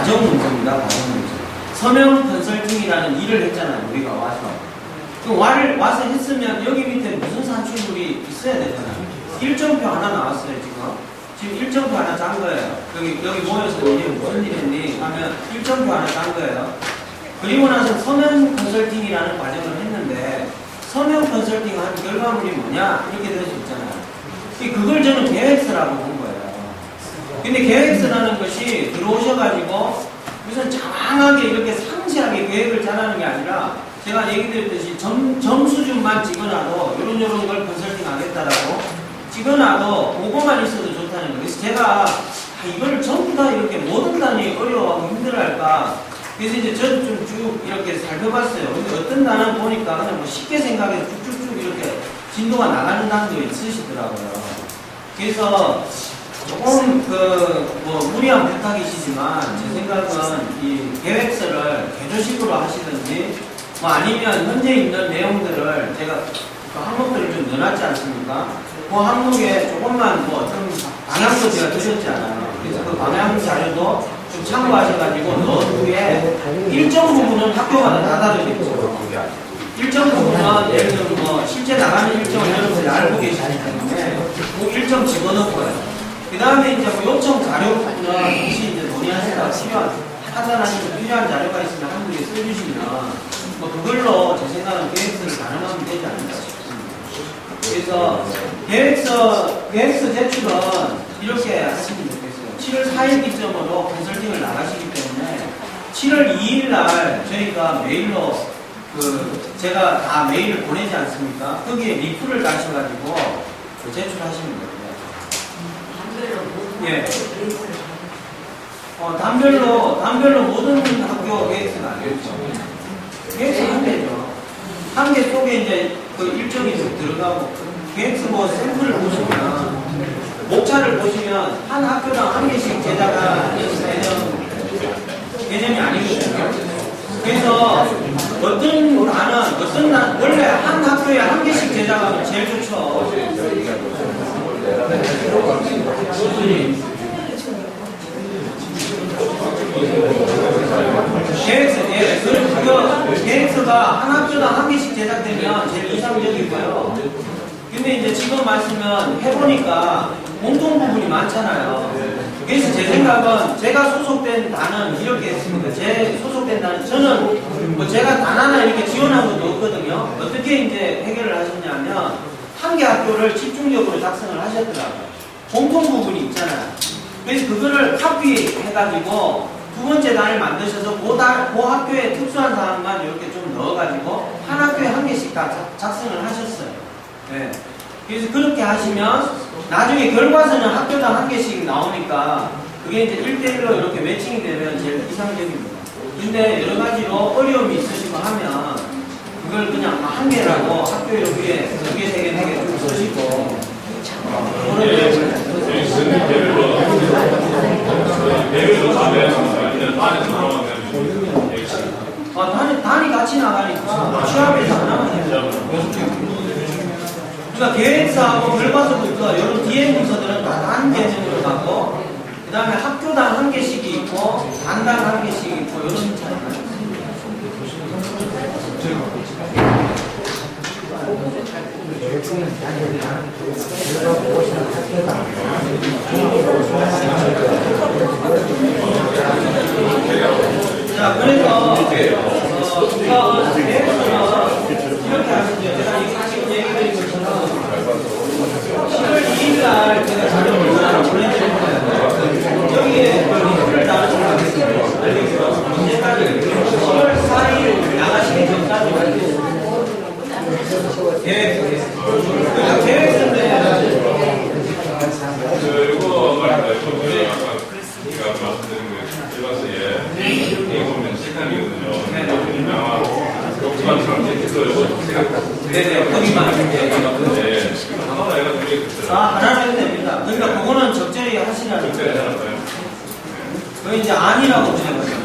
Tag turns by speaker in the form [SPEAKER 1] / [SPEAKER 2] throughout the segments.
[SPEAKER 1] 과정 문제입니다. 과정 문제. 서명 컨설팅이라는 일을 했잖아요. 우리가 와서. 그럼 와서 했으면 여기 밑에 무슨 산출물이 있어야 되잖아요. 일정표 하나 나왔어요, 지금. 지금 일정표 하나 짠 거예요. 여기 모여서 이게 무슨 일 했니? 하면 일정표 하나 짠 거예요. 그리고 나서 서명 컨설팅이라는 과정을 했는데, 서명 컨설팅 한 결과물이 뭐냐? 이렇게 될 수 있잖아요. 그걸 저는 계획서라고 본 거예요. 근데 계획서라는 것이 들어오셔가지고 무슨 장황하게 이렇게 상세하게 계획을 짜라는 게 아니라 제가 얘기 드렸듯이 점수준만 찍어놔도 요런 걸 컨설팅 하겠다라고 찍어놔도 그거만 있어도 좋다는 거예요. 그래서 제가 이거를 전부 다 이렇게 모든 단위 어려워하고 힘들어할까. 그래서 이제 저도 좀 쭉 이렇게 살펴봤어요. 근데 어떤 단어는 보니까 그냥 뭐 쉽게 생각해서 쭉쭉쭉 이렇게 진도가 나가는 단도 있으시더라고요. 그래서 조금 무리한 부탁이시지만 제 생각은 이 계획서를 개조식으로 하시든지 뭐 아니면 현재 있는 내용들을 제가 그 항목들을 좀 넣어놨지 않습니까? 그 항목에 조금만 뭐 어떤 방향도 제가 드렸잖아요. 그래서 그 방향 자료도 좀 참고하셔가지고 넣은 후에 일정 부분은 학교마다 다 다르겠죠. 일정 부분은 예를 들면 뭐 실제 나가는 일정을 여러분들이 알고 계시기 때문에 그 일정 집어넣고요. 그 다음에 이제 뭐 요청 자료 부분은 혹시 이제 논의하시다가 판단하시면 필요한 자료가 있으면 한 분이 써주시면 뭐 그걸로 제 생각은 계획서를 가능하면 되지 않을까 싶습니다. 그래서 계획서 제출은 이렇게 하시면 좋겠어요. 7월 4일 기점으로 컨설팅을 나가시기 때문에 7월 2일 날 저희가 메일로 제가 다 메일을 보내지 않습니까? 거기에 리플을 가셔가지고 제출하시면 됩니다. 예. 단별로 모든 학교 계획서는 아니겠죠. 계획서 한 개죠. 한 개 속에 이제 그 일정이 들어가고, 계획서 뭐 샘플을 보시면, 목차를 보시면 한 학교당 한 개씩 제작하는 개념이 아니거든요. 그래서 원래 한 학교에 한 개씩 제작하면 제일 좋죠. 계획서가 한 학교당 한 개씩 제작되면 제일 이상적이고요. 근데 이제 지금 말씀은 해보니까 공통 부분이 많잖아요. 그래서 제 생각은 제가 소속된 단은 이렇게 했습니다. 제 소속된 단은 저는 뭐 제가 단 하나 이렇게 지원한 것도 없거든요. 어떻게 이제 해결을 하셨냐면 한 개 학교를 집중적으로 작성을 하셨더라고요. 공통 부분이 있잖아요. 그래서 그거를 카피해가지고 두 번째 단을 만드셔서 그 학교의 특수한 사항만 이렇게 좀 넣어가지고 한 학교에 한 개씩 다 작성을 하셨어요. 네. 그래서 그렇게 하시면 나중에 결과서는 학교당 한 개씩 나오니까 그게 이제 1대1로 이렇게 매칭이 되면 제일 이상적입니다. 근데 여러 가지로 어려움이 있으시고 하면 그걸 그냥 한 개라고 학교 여기에 2개, 3개, 4개 쭉 쓰시고 단이 같이 나가니까 취합에서 안 나가면 되죠. 그러니까 계획서하고 결과서부터 이런 뒤에 문서들은 다 한 개념으로 가고 그 다음에 학교당 한 개씩이 있고 단당 한 개씩 있고 이런 차이가 있습니다. 자, 그래서 우선 계획서는 이렇게 하시죠. 제가 지금 얘기드린 것처럼 10월 2일날 제가 자료를 하나 보내드릴 거예요. 여기에 리플을 나눠주면 알겠어요. 언제까지 10월 4일 나가시기 전까지 계획서인데
[SPEAKER 2] 이거 말입니다. 제가 말씀드린 거 일반서에 이게 보면 책감이거든요. 아마 독서관처럼 이렇게 써요.
[SPEAKER 1] 네네, 거기만
[SPEAKER 2] 네. 하나가 얘가 되게
[SPEAKER 1] 하나 해도 됩니다. 그러니까 그거는 적절히 하시라는 거예요. 그거 이제 아니라고 생각합니다.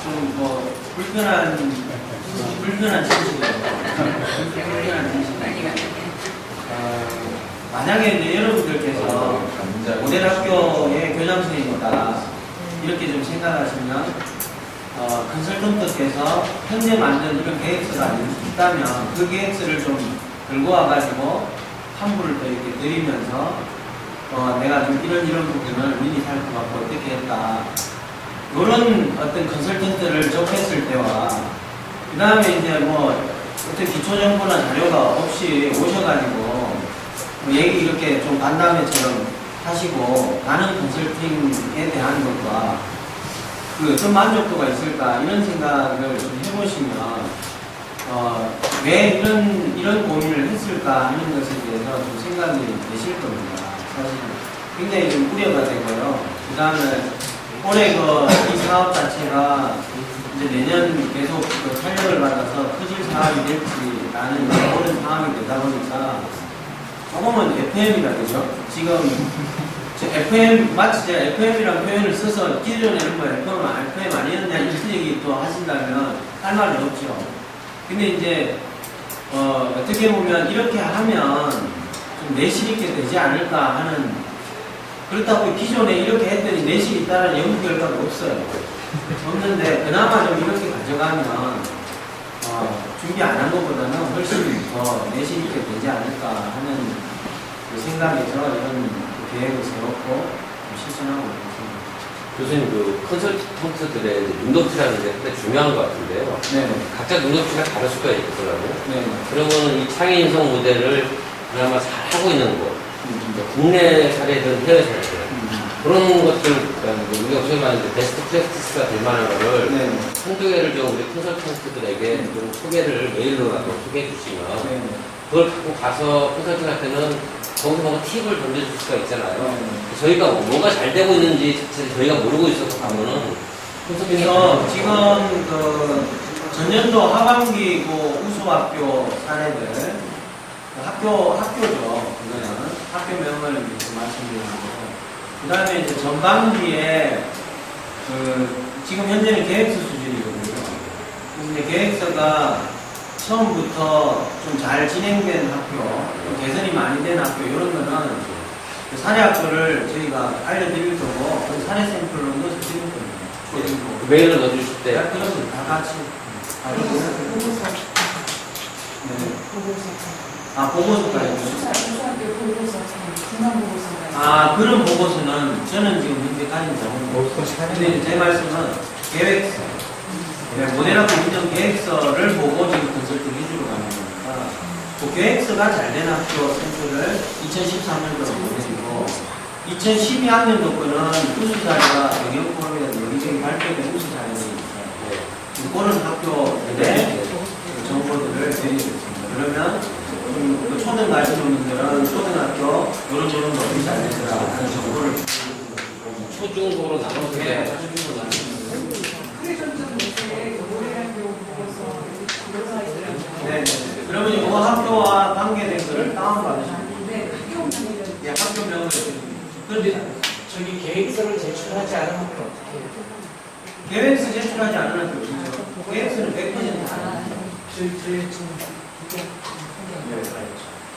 [SPEAKER 1] 좀 뭐 불편한 진실이에요. 불편한 진실이에요. 만약에 이제 여러분들께서 모델 학교의 교장선생님이다 이렇게 좀 생각하시면 컨설턴트께서 현재 만든 이런 계획서가 있다면 그 계획서를 좀 들고 와가지고 환불을 또 이렇게 드리면서 내가 좀 이런 부분을 미리 살펴봤고 어떻게 했다 이런 어떤 컨설턴트를 접했을 때와 그 다음에 이제 뭐 어떤 기초 정보나 자료가 없이 오셔가지고 뭐 얘기 이렇게 좀 간담회처럼 하시고 가는 컨설팅에 대한 것과 그 어떤 만족도가 있을까 이런 생각을 좀 해보시면 왜 이런 고민을 했을까 하는 것에 대해서 좀 생각이 되실 겁니다. 사실 굉장히 좀 우려가 되고요. 그 다음에 올해 이 사업 자체가 이제 내년 계속 탄력을 받아서 커질 사업이 될지라는 그런 상황이 되다 보니까 조금은 FM이라 그죠? 지금 FM 마치 제가 FM이라는 표현을 써서 기존에는 뭐 FM 아니었냐 이런 얘기 또 하신다면 할 말은 없죠. 근데 이제 어떻게 보면 이렇게 하면 좀 내실 있게 되지 않을까 하는 그렇다고 기존에 이렇게 했더니 내실이 있다는 연구 결과가 없어요. 없는데 그나마 좀 이렇게 가져가면 준비 안 한 것보다는 훨씬 더 내실 있게 되지 않을까 하는 그 생각에서 이런 계획을 세웠고 실천하고 있습니다.
[SPEAKER 3] 교수님, 그 컨설턴트들의 눈높이라는 게 굉장히 중요한 것 같은데요.
[SPEAKER 1] 네.
[SPEAKER 3] 각자 눈높이가 다를 수가 있더라고요.
[SPEAKER 1] 네.
[SPEAKER 3] 그러면 이 창의 인성 모델을 그나마 잘 하고 있는 곳, 국내 사례든 해외 사례든 그런 것들, 우리가 소위 말하는 베스트 프랙티스가 될 만한 거를
[SPEAKER 1] 네.
[SPEAKER 3] 한두 개를 좀 우리 컨설턴트들에게 좀 소개를 메일로라도 소개해 주시면
[SPEAKER 1] 네.
[SPEAKER 3] 그걸 갖고 가서 컨설팅 할 때는 거기서 뭔가 팁을 던져줄 수가 있잖아요.
[SPEAKER 1] 네.
[SPEAKER 3] 저희가 뭐가 잘 되고 있는지 자체를 저희가 모르고 있어서 가면은
[SPEAKER 1] 그래서 지금 그 전년도 하반기 그 우수학교 사례들 학교죠. 그거는 학교명을 이렇게 말씀드리는 거고 그 다음에 이제 전반기에 지금 현재는 계획서 수준이거든요. 그래서 이제 계획서가 처음부터 좀 잘 진행된 학교, 개선이 많이 된 학교 이런 거는 그 사례 학교를 저희가 알려드릴 거고 그 사례 샘플로 넣어서 드릴 겁니다. 그리고
[SPEAKER 3] 메일로 넣어주실 때
[SPEAKER 1] 그러면 다 같이 보고서까지 그런 보고서는 저는 지금 현재 가진 적은 근데 제 말씀은 계획서 모델학교 운영 계획서를 보고 지금 컨설팅 해주러 가는 거니까 그 계획서가 잘 된 학교 샘플을 2013년도로 보내드리고 2012학년도 거는 우수사례가 영역 포함이라는 여기저기 발표된 우수사례들이 있어요. 그런 학교들의 정보들을 드리겠습니다. 그러면 그 초등 가시는 분들은 초등학교 이런 거 어떻게 잘 되더라 하는 정보를
[SPEAKER 3] 초중고로 나눠서
[SPEAKER 1] 네. 그러면 이 학교와 관계된 거를 다운받으시면 됩니다. 네, 학교명을 그런데
[SPEAKER 4] 저기 계획서를 제출하지 않으면 어떻게 해요?
[SPEAKER 1] 계획서 제출하지 않은 학교 없죠. 계획서는 100% 아닙니다.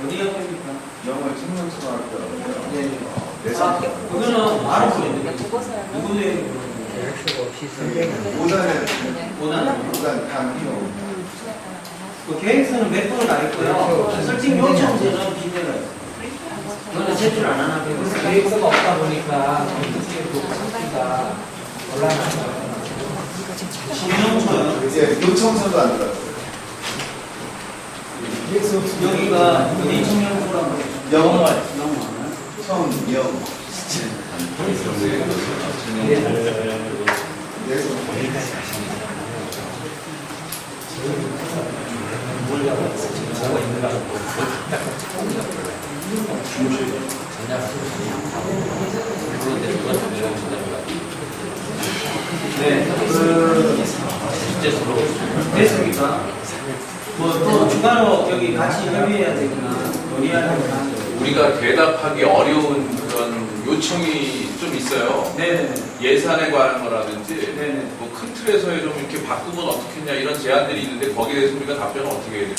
[SPEAKER 1] 어디 학교입니까?
[SPEAKER 5] 영어 청년초등학교라고요.
[SPEAKER 1] 네.
[SPEAKER 5] 내상.
[SPEAKER 1] 그거는 바로 보여드립니다. 누구도 얘기
[SPEAKER 5] 보단 강기호.
[SPEAKER 1] 그 계획서는 100%다 있고요. 설정 요청서는 비대가 있어요. 그거는 제출 안 하는 학교는
[SPEAKER 4] 계획서가 없다 보니까 어떻게 보고서가 곤란하죠.
[SPEAKER 1] 신용서요.
[SPEAKER 5] 이제 요청서도 안 들어갔어요.
[SPEAKER 1] 여기가 어디 청년소라고
[SPEAKER 5] 영어.
[SPEAKER 1] 영어. 네, 됐습니까? 또 추가로 여기 같이 협의해야 되거나 논의해야 되거나
[SPEAKER 6] 우리가 대답하기 어려운 그런 요청이 좀 있어요.
[SPEAKER 1] 네네.
[SPEAKER 6] 예산에 관한 거라든지
[SPEAKER 1] 네네.
[SPEAKER 6] 뭐 큰 틀에서 좀 이렇게 바꾸면 어떻겠냐 이런 제안들이 있는데 거기에 대해서 우리가 답변을 어떻게 해야 돼요?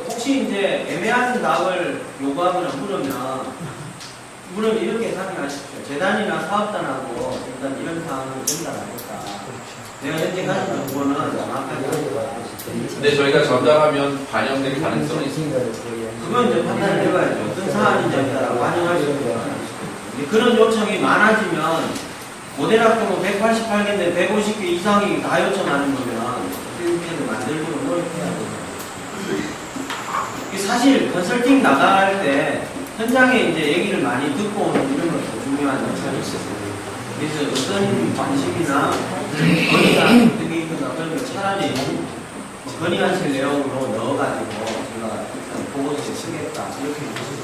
[SPEAKER 1] 혹시 이제 애매한 답을 요구하거나 물으면 이렇게 상의하십시오. 재단이나 사업단하고 일단 이런 상황을 전달하겠다. 내가 현재 가진 정보는 정확하게
[SPEAKER 6] 근데 저희가 전달하면 반영될 가능성이 있습니다.
[SPEAKER 1] 그건 이제 판단을 해봐야죠. 어떤 사안인지에 따라 반영할 수 있는 그런 요청이 많아지면 모델 학교는 188개인데 150개 이상이 다 요청하는 거면 이렇게 만들고 노력해야 돼요. 사실 컨설팅 나갈 때 현장에 이제 얘기를 많이 듣고 오는 이런 것도 중요한 역할이 있어요. 그래서 어떤 방식이나 건의가 어떻게 있거나 그런 걸 차라리 건의하실 내용으로 넣어가지고 제가 일단 보고서에 쓰겠다 이렇게 보시면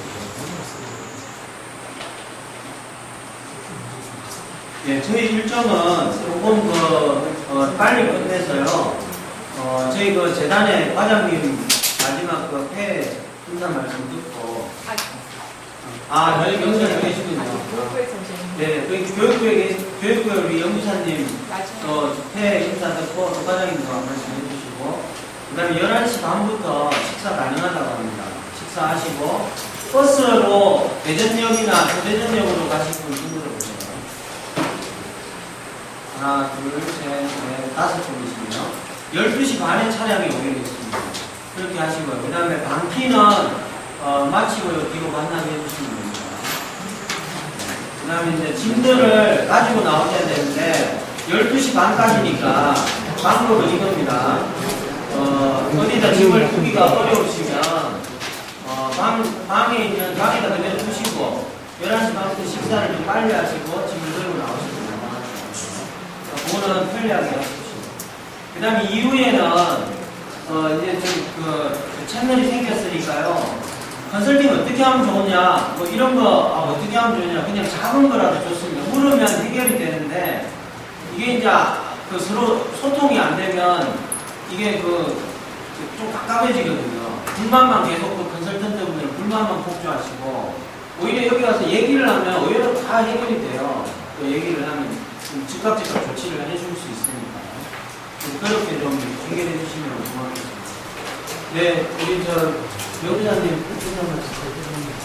[SPEAKER 1] 예, 저희 일정은 조금 빨리 끝내서요. 저희 재단의 과장님 마지막 회 인사 말씀 듣고 여기 경찰에 계시군요. 네, 여기 교육부에 우리 연구사님 회 인사 듣고 또 과장님도 한 말씀 해주시고 그 다음에 11시 반부터 식사 가능하다고 합니다. 식사하시고 버스로 대전역이나 서대전역으로 가실 분 손들어 보세요. 하나, 둘, 셋, 넷, 5분이시네요. 12시 반에 차량이 오겠습니다. 그렇게 하시고요. 그 다음에 방키는 마치고요. 뒤로 만나게 해주시면 됩니다. 그 다음에 이제 짐들을 가지고 나오셔야 되는데 12시 반까지니까 방법은 이겁니다. 어디다 짐을 두기가 어려우시면 방에 있는 방에다 그대로 두시고 11시 반부터 식사를 좀 빨리 하시고 짐을 들고 나오시면 됩니다. 그거는 편리하게 하십시오. 그 다음에 이후에는 이제 좀 채널이 생겼으니까요. 컨설팅 어떻게 하면 좋으냐, 뭐 이런 거 어떻게 하면 좋으냐, 그냥 작은 거라도 좋습니다. 물으면 해결이 되는데 이게 이제 서로 소통이 안 되면 이게 좀 깝깝해지거든요. 불만만 계속 컨설턴트 분들은 불만만 폭주하시고 오히려 여기 와서 얘기를 하면 오히려 다 해결이 돼요. 또 얘기를 하면 즉각 조치를 해줄 수 있으니까 그렇게 좀 해결해 주시면 고맙겠습니다. 네, 우리 명부장님 인사 말씀 해주십니다.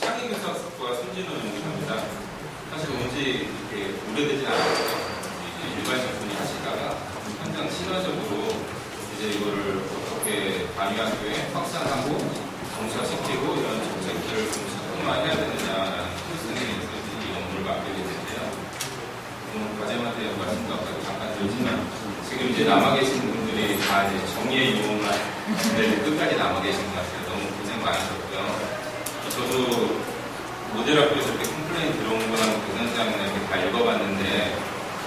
[SPEAKER 2] 상임교사과 손진우 연구사입니다. 사실 온지 이렇게 오래되진 않았어요. 일반적 분이 하시다가 현장 실화적으로 이제 이거를 어떻게 단위학교에 확산하고 정착시키고 이런 정책들을 좀 시스템화해야 되느냐라는 필승에 이 업무를 맡게 됐는데요. 과제마다 말씀도 아까 잠깐 드렸지만 지금 이제 남아 계신 분들이 다 이제 정의의 유언만 끝까지 남아 계신 것 같아요. 너무 고생 많으셨고요. 저도 모델학교에서 이렇게 컴플레인 들어온 거랑 교사장이나 이렇게 다 읽어봤는데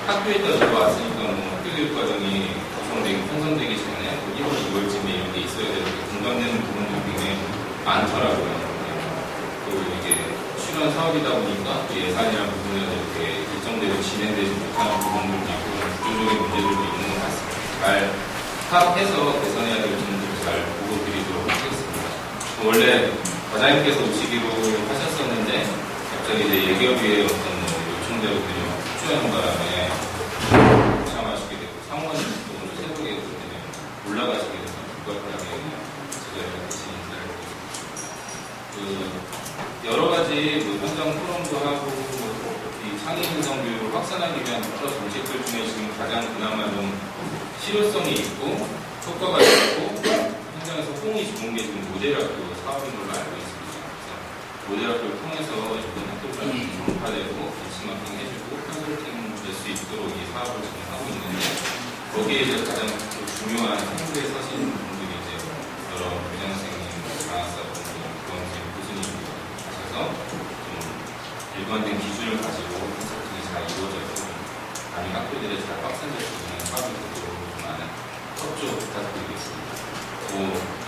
[SPEAKER 2] 학교에 있다 들어왔으니까 학교 교육 과정이 편성되기 전에 1월, 2월쯤에 이런 게 있어야 되는데 공감되는 부분들이 굉장히 많더라고요. 또 이게 실현 사업이다 보니까 예산이라는 부분에서 이렇게 일정대로 진행되지 못하는 부분들도 있고 구조적인 문제들도 있는 것 같습니다. 잘 파악해서 개선해야 될 부분들을 잘 보고 드리도록 하겠습니다. 원래 과장님께서 오시기로 하셨었는데 갑자기 이제 예결위의 어떤 요청대로 협조하는 바람에 참아주게 되고 상원이 오늘 새벽에 올라가시게 돼서 불가피하게 제가 같이 인사를 드렸습니다. 여러 가지 현장 토론도 하고 이 창의 인성 교육을 확산하기 위한 여러 정책들 중에 지금 가장 그나마 좀 실효성이 있고 효과가 있고 현장에서 호응이 좋은 게 지금 모델학교 사업인 걸로 알고 있습니다. 모델학교를 통해서 이번 학교가 전파되고 벤치마킹 해주고 컨설팅 될 수 있도록 이 사업을 지금 하고 있는데 거기에 이제 가장 중요한 행보에 서신 분들이 이제 여러 교장선생님, 장학사분들, 교원생, 교수님들 하셔서 좀 일관된 기준을 가지고 컨설팅이 잘 이루어져서 아니 학교들에 잘 확산될 수 있는 사업이 되도록 많은 협조 부탁드리겠습니다.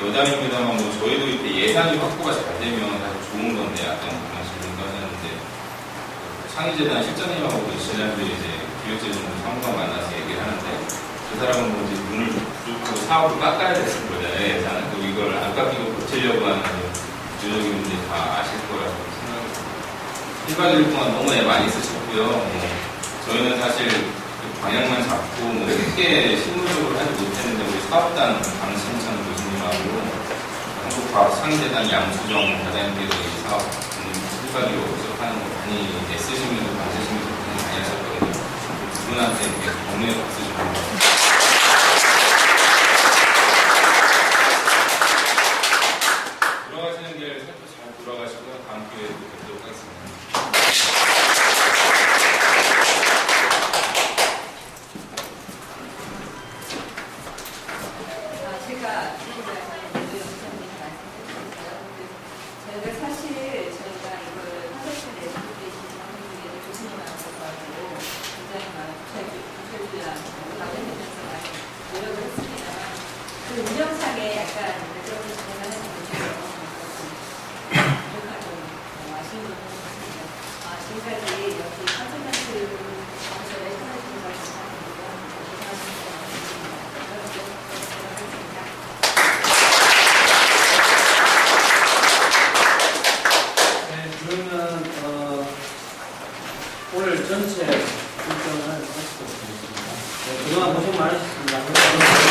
[SPEAKER 2] 여담입니다만 저희도 이때 예산이 확보가 잘 되면 아주 좋은 건데 아까 그런 질문도 하셨는데 창의재단 실장님하고 지난주에 이제 기획재정부 사무관 만나서 얘기를 하는데 그 사람은 이제 눈을 부족하고 사업을 깎아야 되는 거잖아요. 예산은. 그리고 이걸 안 깎이고 버티려고 하는 구조적인 문제 다 아실 거라고 생각합니다. 1박 2일 동안 너무 애 많이 쓰셨고요. 저희는 사실 방향만 잡고 크게 실무적으로 하지 못했는데 우리 사업단 강승찬 교수님하고 한국과학상재단 양수정 과장님께서 이 사업 1박 2일 워크숍하는 거 많이 애쓰시면서 만드시면서 많이 하셨거든요. 두 분한테 이렇게 격려의 박수 좀 돌아가시는 길 살펴 잘 돌아가시고요. 다음 기회에 뵙도록 하겠습니다.
[SPEAKER 7] 제가 저희가 사실 저희가 이걸 하루씩 내주고 계신 분들에게 교수님하고 가지고 굉장히 많은 부처들이랑 관련되면서 많이 노력을 했습니다. 그 운영상에 약간 그런 제가 하는 문제가 부족하고 아쉬운 부분이 있습니다. 지금까지 여기 컨설턴트 정서에 참여해주셔서 감사드리고
[SPEAKER 1] 네, 그러면 오늘 전체 일정을 하도록 하겠습니다. 네, 그동안 고생 많으셨습니다.